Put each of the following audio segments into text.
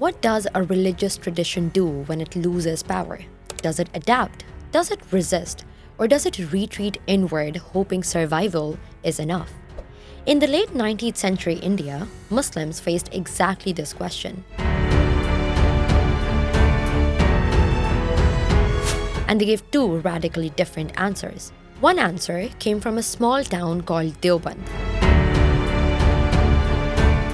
What does a religious tradition do when it loses power? Does it adapt? Does it resist? Or does it retreat inward, hoping survival is enough? In the late 19th century India, Muslims faced exactly this question. And they gave two radically different answers. One answer came from a small town called Deoband.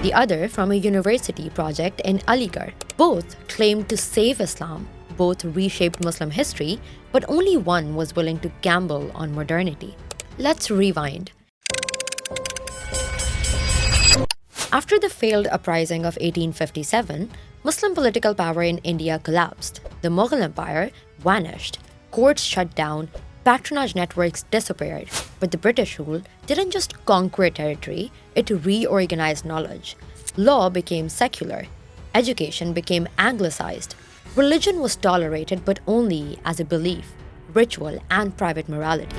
The other from a university project in Aligarh. Both claimed to save Islam, both reshaped Muslim history, but only one was willing to gamble on modernity. Let's rewind. After the failed uprising of 1857, Muslim political power in India collapsed. The Mughal Empire vanished. Courts shut down. Patronage networks disappeared. But the British rule didn't just conquer territory, it reorganized knowledge. Law became secular. Education became anglicized. Religion was tolerated, but only as a belief, ritual, and private morality.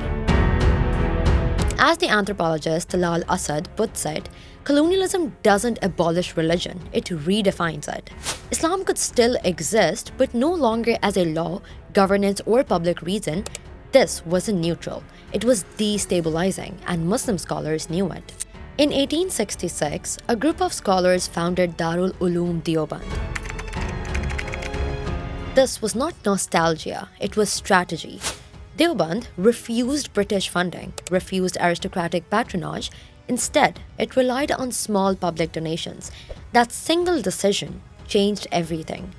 As the anthropologist Talal Asad puts it, colonialism doesn't abolish religion, it redefines it. Islam could still exist, but no longer as a law, governance, or public reason. This wasn't neutral, it was destabilizing, and Muslim scholars knew it. In 1866, a group of scholars founded Darul Uloom Deoband. This was not nostalgia, it was strategy. Deoband refused British funding, refused aristocratic patronage. Instead, it relied on small public donations. That single decision changed everything.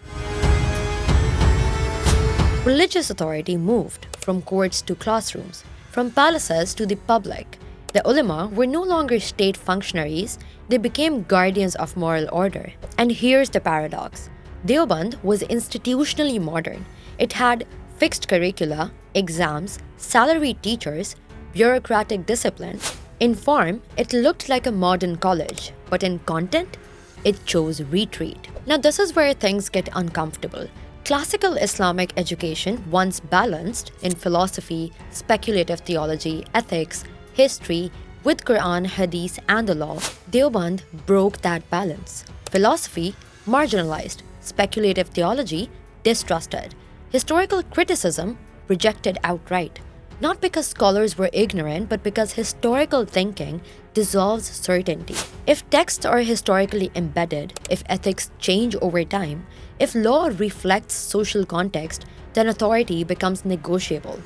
Religious authority moved from courts to classrooms, from palaces to the public. The Ulema were no longer state functionaries, they became guardians of moral order. And here's the paradox. Deoband was institutionally modern. It had fixed curricula, exams, salaried teachers, bureaucratic discipline. In form, it looked like a modern college, but in content, it chose retreat. Now this is where things get uncomfortable. Classical Islamic education, once balanced in philosophy, speculative theology, ethics, history, with Quran, Hadith, and the law, Deoband broke that balance. Philosophy, marginalized. Speculative theology, distrusted. Historical criticism, rejected outright. Not because scholars were ignorant, but because historical thinking dissolves certainty. If texts are historically embedded, if ethics change over time, if law reflects social context, then authority becomes negotiable.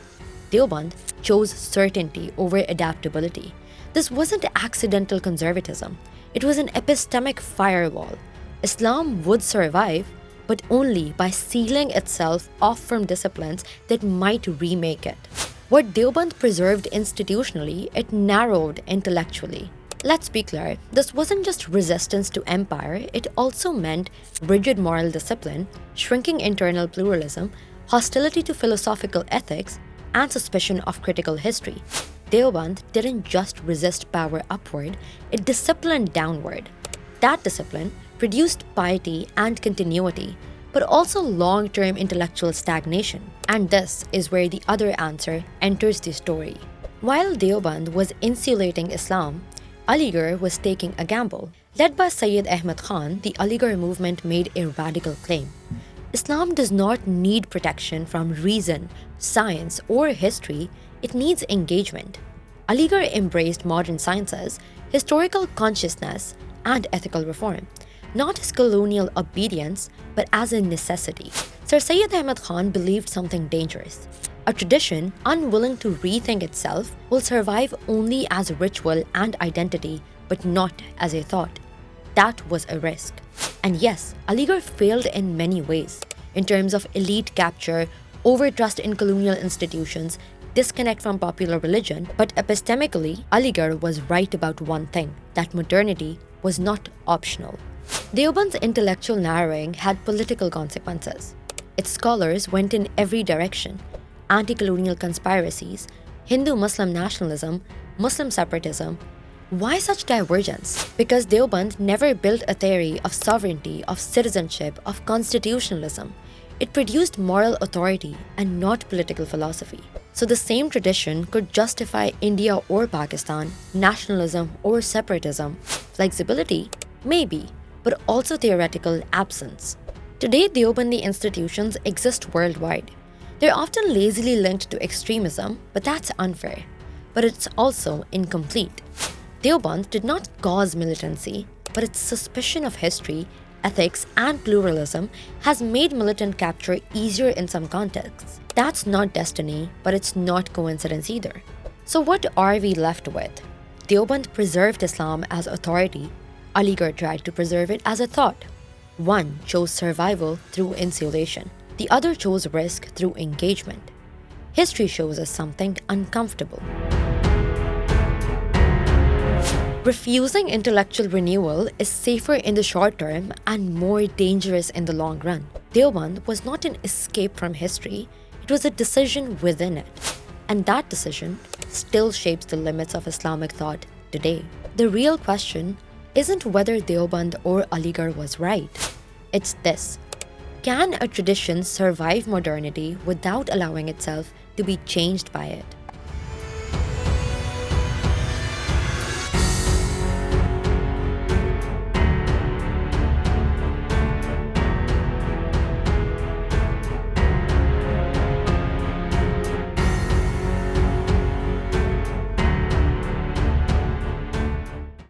Deoband chose certainty over adaptability. This wasn't accidental conservatism. It was an epistemic firewall. Islam would survive, but only by sealing itself off from disciplines that might remake it. What Deoband preserved institutionally, it narrowed intellectually. Let's be clear, this wasn't just resistance to empire, it also meant rigid moral discipline, shrinking internal pluralism, hostility to philosophical ethics, and suspicion of critical history. Deoband didn't just resist power upward, it disciplined downward. That discipline produced piety and continuity, but also long-term intellectual stagnation. And this is where the other answer enters the story. While Deoband was insulating Islam, Aligarh was taking a gamble. Led by Syed Ahmad Khan, the Aligarh movement made a radical claim. Islam does not need protection from reason, science, or history, it needs engagement. Aligarh embraced modern sciences, historical consciousness, and ethical reform, not as colonial obedience, but as a necessity. Sir Syed Ahmad Khan believed something dangerous. A tradition, unwilling to rethink itself, will survive only as ritual and identity, but not as a thought. That was a risk. And yes, Aligarh failed in many ways, in terms of elite capture, overtrust in colonial institutions, disconnect from popular religion, but epistemically, Aligarh was right about one thing, that modernity was not optional. Deoband's intellectual narrowing had political consequences. Its scholars went in every direction: anti-colonial conspiracies, Hindu-Muslim nationalism, Muslim separatism. Why such divergence? Because Deoband never built a theory of sovereignty, of citizenship, of constitutionalism. It produced moral authority and not political philosophy. So the same tradition could justify India or Pakistan, nationalism or separatism. Flexibility? Maybe, but also theoretical absence. Today, Deobandi institutions exist worldwide. They're often lazily linked to extremism, but that's unfair. But it's also incomplete. Deoband did not cause militancy, but its suspicion of history, ethics, and pluralism has made militant capture easier in some contexts. That's not destiny, but it's not coincidence either. So what are we left with? Deoband preserved Islam as authority. Aligarh tried to preserve it as a thought. One chose survival through insulation. The other chose risk through engagement. History shows us something uncomfortable. Refusing intellectual renewal is safer in the short term and more dangerous in the long run. Deoband was not an escape from history, it was a decision within it. And that decision still shapes the limits of Islamic thought today. The real question isn't whether Deoband or Aligarh was right. It's this: can a tradition survive modernity without allowing itself to be changed by it?